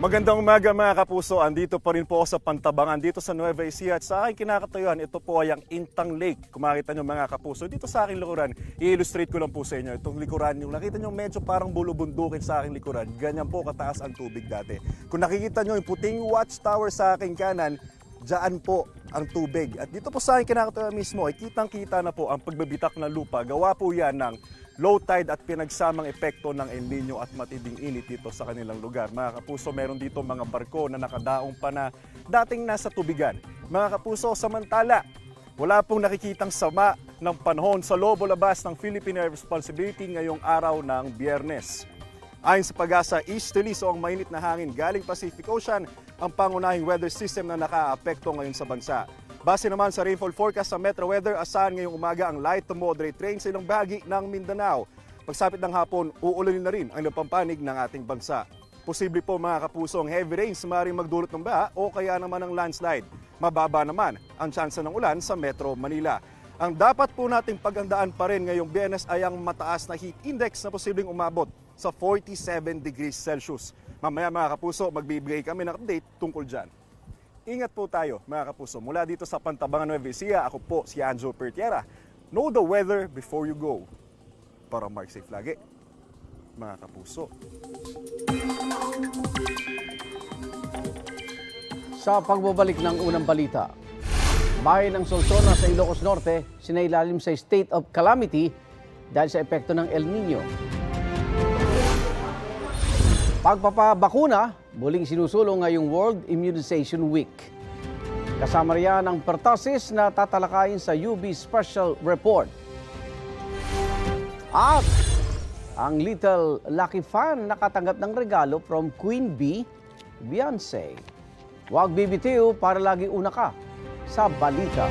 Magandang umaga mga kapuso, andito pa rin po ako sa Pantabangan dito sa Nueva Ecija at sa aking kinakatayuan, ito po ay ang Intang Lake. Kung makita nyo mga kapuso, dito sa aking likuran, i-illustrate ko lang po sa inyo itong likuran. Yung nakita nyo medyo parang bulubundukin sa aking likuran, ganyan po kataas ang tubig dati. Kung nakikita nyo yung puting watchtower sa aking kanan, dyan po ang tubig. At dito po sa aking kinakatayuan mismo ay kitang-kita na po ang pagbabitak ng lupa. Gawa po yan ng low tide at pinagsamang epekto ng El Nino at matinding init dito sa kanilang lugar. Mga kapuso, meron dito mga barko na nakadaong pa na dating nasa tubigan. Mga kapuso, samantala, wala pong nakikitang sama ng panahon sa loob o labas ng Philippine Air Responsibility ngayong araw ng Biyernes. Ayon sa Pag-asa, easterly so ang mainit na hangin galing Pacific Ocean ang pangunahing weather system na nakaapekto ngayon sa bansa. Base naman sa rainfall forecast sa Metro Weather, asahan ngayong umaga ang light to moderate rain sa ilang bahagi ng Mindanao. Pagsapit ng hapon, uulanin na rin ang napampanig ng ating bansa. Posible po mga kapuso ang heavy rains maaaring magdulot ng baha o kaya naman ng landslide. Mababa naman ang tsansa ng ulan sa Metro Manila. Ang dapat po nating paghandaan pa rin ngayong Biyernes ay ang mataas na heat index na posibleng umabot sa 47 degrees Celsius. Mamaya mga kapuso, magbibigay kami ng update tungkol dyan. Ingat po tayo mga kapuso. Mula dito sa Pantabangan, Nueva Ecija, ako po si Anjo Pertiera. Know the weather before you go. Para mark safe lagi, mga kapuso. Sa pagbabalik ng unang balita, bayan ng Solsona sa Ilocos Norte sinailalim sa state of calamity dahil sa epekto ng El Nino. Pagpapabakuna, muling sinusulong ngayong World Immunization Week. Kasama riyan ang pertussis na tatalakayin sa UB Special Report. At ang Little Lucky Fan nakatanggap ng regalo from Queen Bee, Beyonce. Huwag bibitiw para laging una ka sa balita.